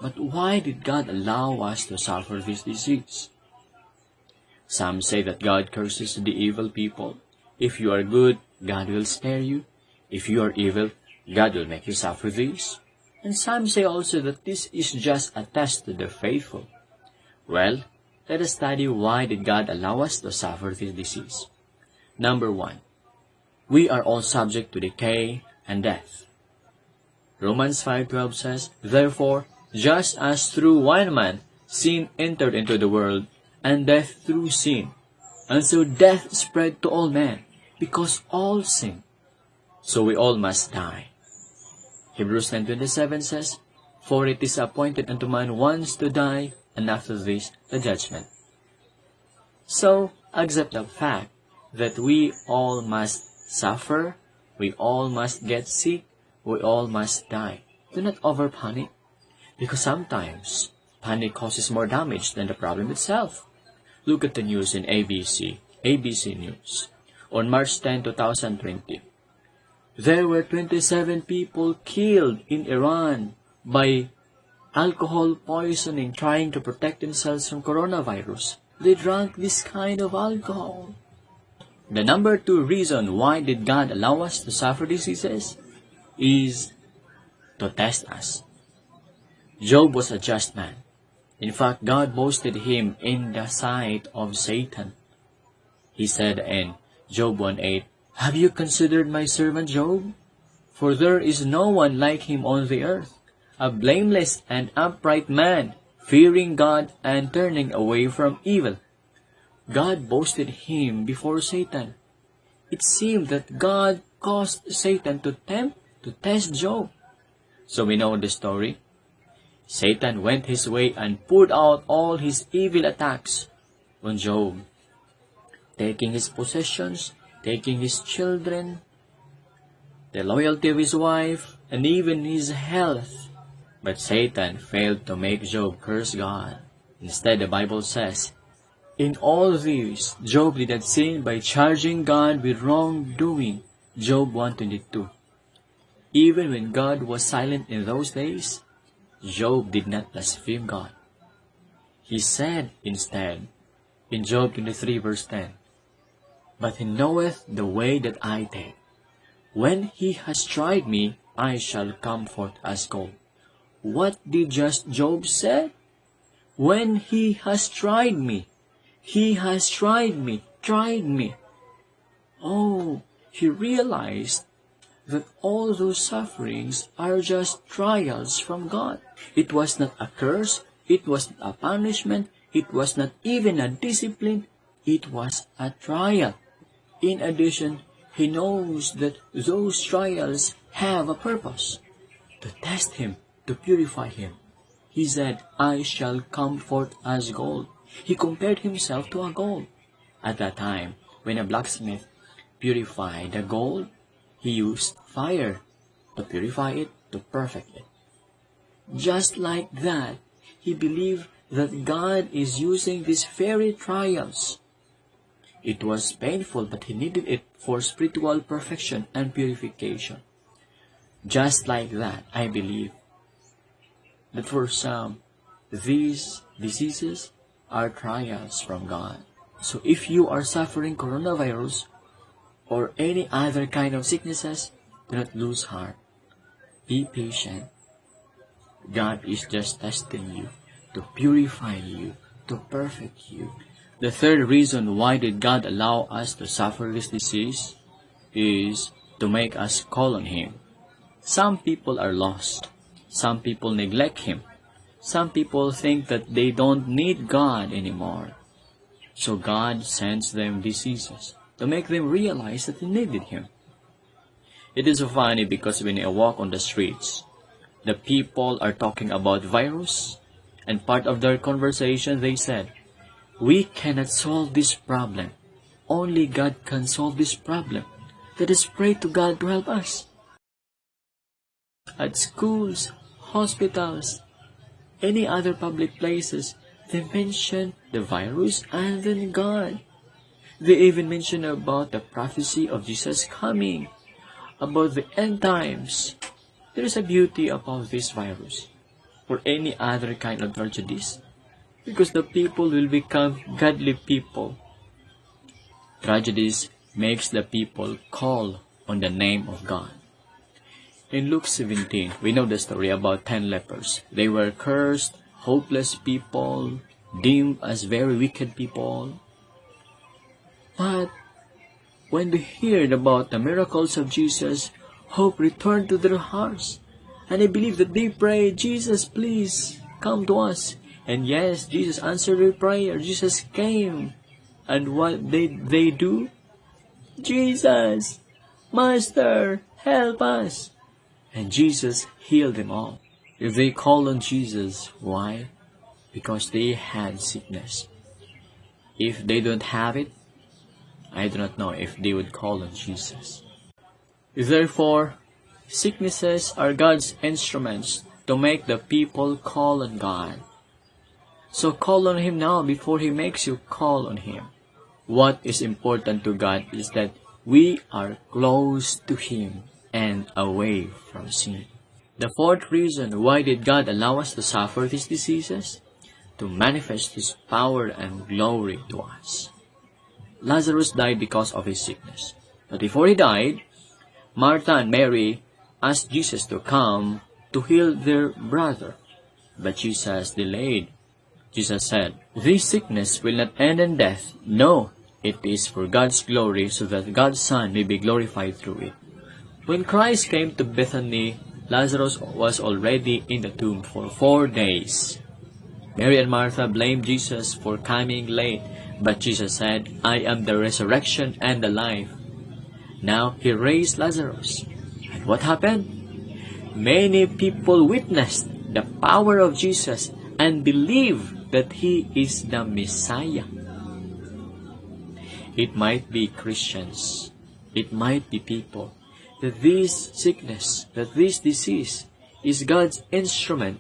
But why did God allow us to suffer this disease? Some say that God curses the evil people. If you are good, God will spare you. If you are evil, God will make you suffer this. And some say also that this is just a test to the faithful. Well, let us study why did God allow us to suffer this disease. Number 1. We are all subject to decay and death. Romans 5:12 says, Therefore, just as through one man sin entered into the world, and death through sin, and so death spread to all men, because all sin. So we all must die. Hebrews 10:27 says, For it is appointed unto man once to die, and after this the judgment. So, accept the fact that we all must suffer, we all must get sick, we all must die. Do not over-panic, because sometimes panic causes more damage than the problem itself. Look at the news in ABC News. On March 10, 2020, there were 27 people killed in Iran by alcohol poisoning trying to protect themselves from coronavirus. They drank this kind of alcohol. The number 2 reason why did God allow us to suffer diseases is to test us. Job was a just man. In fact, God boasted him in the sight of Satan. He said in Job 1:8, Have you considered my servant Job? For there is no one like him on the earth, a blameless and upright man, fearing God and turning away from evil. God boasted him before Satan. It seemed that God caused Satan to test Job. So we know the story. Satan went his way and poured out all his evil attacks on Job, taking his possessions, taking his children, the loyalty of his wife, and even his health. But Satan failed to make Job curse God. Instead, the Bible says, In all these, Job did not sin by charging God with wrongdoing. Job 1:22. Even when God was silent in those days, Job did not blaspheme God. He said instead, in Job 23:10, But he knoweth the way that I take. When he has tried me, I shall come forth as gold. What did just Job say? When he has tried me. He has tried me. Oh, he realized that all those sufferings are just trials from God. It was not a curse, it was not a punishment, it was not even a discipline, it was a trial. In addition, he knows that those trials have a purpose, to test him, to purify him. He said, I shall come forth as gold. He compared himself to a gold. At that time, when a blacksmith purified the gold, he used fire to purify it, to perfect it. Just like that, he believed that God is using these very trials. It was painful, but he needed it for spiritual perfection and purification. Just like that, I believe that for some, these diseases are trials from God. So if you are suffering coronavirus or any other kind of sicknesses, do not lose heart. Be patient. God is just testing you, to purify you, to perfect you. The third reason why did God allow us to suffer this disease is to make us call on Him. Some people are lost. Some people neglect Him. Some people think that they don't need God anymore. So God sends them diseases to make them realize that they needed Him. It is so funny because when I walk on the streets, the people are talking about virus, and part of their conversation they said, we cannot solve this problem. Only God can solve this problem. Let us pray to God to help us. At schools, hospitals, any other public places, they mention the virus and then God. They even mention about the prophecy of Jesus coming, about the end times. There is a beauty about this virus. or any other kind of tragedies, because the people will become godly people. Tragedies makes the people call on the name of God. In Luke 17, we know the story about 10 lepers. They were cursed, hopeless people, deemed as very wicked people. But when they heard about the miracles of Jesus, hope returned to their hearts. And I believe that they prayed, Jesus, please come to us. And yes, Jesus answered their prayer. Jesus came. And what did they do? Jesus, Master, help us. And Jesus healed them all. If they called on Jesus, why? Because they had sickness. If they don't have it, I do not know if they would call on Jesus. Therefore, sicknesses are God's instruments to make the people call on God. So call on Him now before He makes you call on Him. What is important to God is that we are close to Him and away from sin. The fourth reason why did God allow us to suffer these diseases? To manifest His power and glory to us. Lazarus died because of his sickness. But before he died, Martha and Mary asked Jesus to come to heal their brother. But Jesus delayed. Jesus said, "This sickness will not end in death. No, it is for God's glory, so that God's Son may be glorified through it." When Christ came to Bethany, Lazarus was already in the tomb for 4 days. Mary and Martha blamed Jesus for coming late, but Jesus said, "I am the resurrection and the life." Now He raised Lazarus. And what happened? Many people witnessed the power of Jesus and believed that He is the Messiah. It might be Christians, it might be people, that this sickness, that this disease is God's instrument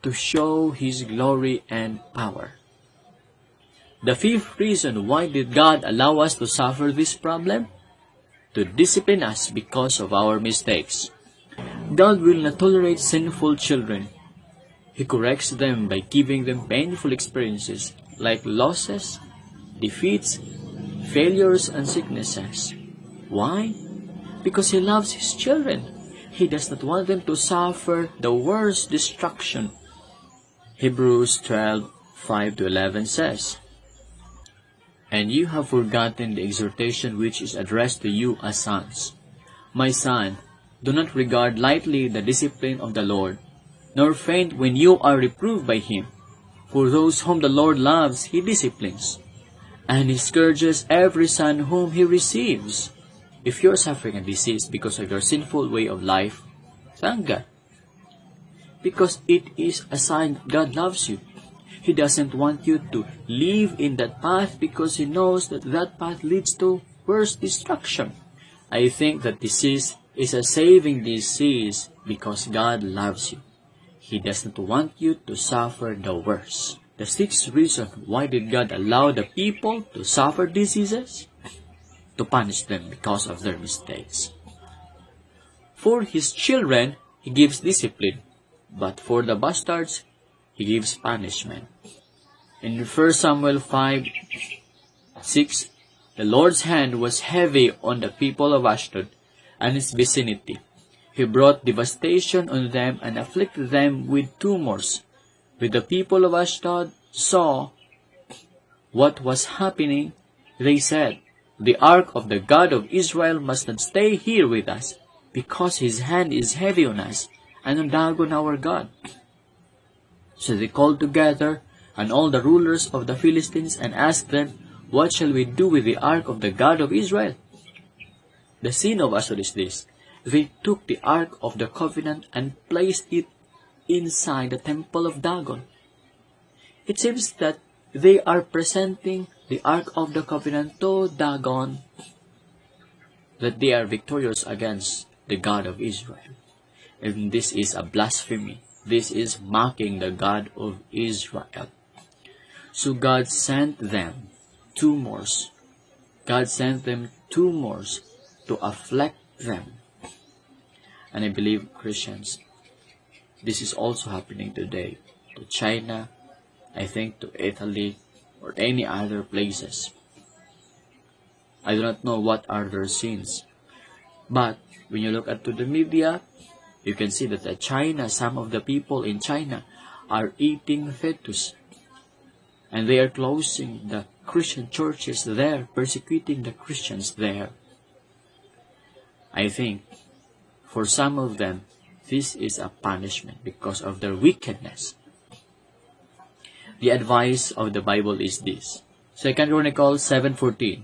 to show His glory and power. The fifth reason why did God allow us to suffer this problem? To discipline us because of our mistakes. God will not tolerate sinful children. He corrects them by giving them painful experiences like losses, defeats, failures, and sicknesses. Why? Because He loves His children. He does not want them to suffer the worst destruction. Hebrews 12:5-11 says, "And you have forgotten the exhortation which is addressed to you as sons. My son, do not regard lightly the discipline of the Lord, nor faint when you are reproved by Him. For those whom the Lord loves, He disciplines, and He scourges every son whom He receives." If you are suffering a disease because of your sinful way of life, thank God. Because it is a sign that God loves you. He doesn't want you to live in that path because He knows that that path leads to worse destruction. I think that disease is a saving disease because God loves you. He doesn't want you to suffer the worst. The sixth reason why did God allow the people to suffer diseases? To punish them because of their mistakes. For His children, He gives discipline, but for the bastards, He gives punishment. In 1 Samuel 5:6, the Lord's hand was heavy on the people of Ashdod and its vicinity. He brought devastation on them and afflicted them with tumors. When the people of Ashdod saw what was happening, they said, "The ark of the God of Israel must not stay here with us, because His hand is heavy on us, and on Dagon our God." So they called together and all the rulers of the Philistines and asked them, "What shall we do with the ark of the God of Israel?" The sin of Ashdod is this: they took the ark of the covenant and placed it inside the temple of Dagon. It seems that they are presenting the ark of the covenant to Dagon, that they are victorious against the God of Israel. And this is a blasphemy. This is mocking the God of Israel. So God sent them tumors. God sent them tumors to afflict them. And I believe, Christians, This is also happening today to China, I think to Italy, or any other places. I do not know what are their sins. But when you look at to the media, you can see that at China, some of the people in China are eating fetus. And they are closing the Christian churches there, persecuting the Christians there. I think for some of them, this is a punishment because of their wickedness. The advice of the Bible is this. 2 Chronicles 7:14.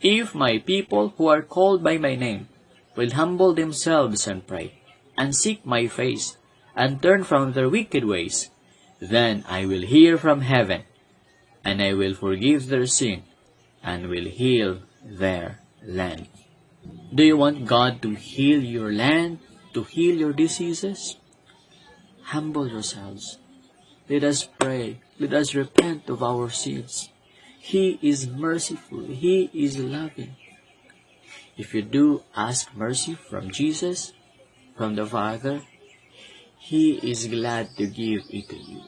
If my people who are called by my name will humble themselves and pray, and seek my face, and turn from their wicked ways, then I will hear from heaven, and I will forgive their sin, and will heal their land. Do you want God to heal your land, to heal your diseases? Humble yourselves. Let us pray. Let us repent of our sins. He is merciful. He is loving. If you do ask mercy from Jesus, from the Father, He is glad to give it to you,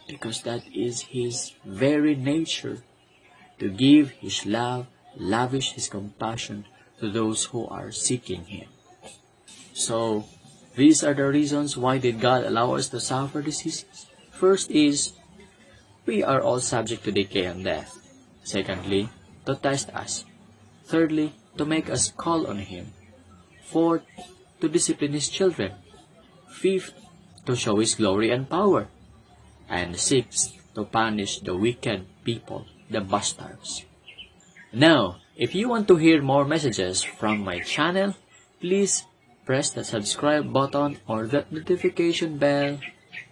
because that is His very nature, to give His love, lavish His compassion to those who are seeking Him. So, these are the reasons why did God allow us to suffer diseases. First is, we are all subject to decay and death. Secondly, to test us. Thirdly, to make us call on Him. Fourth, to discipline His children. Fifth, to show His glory and power. And sixth, to punish the wicked people, the bastards. Now, if you want to hear more messages from my channel, please press the subscribe button or the notification bell.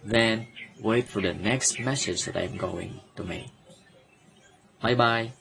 Then, wait for the next message that I'm going to make. Bye-bye.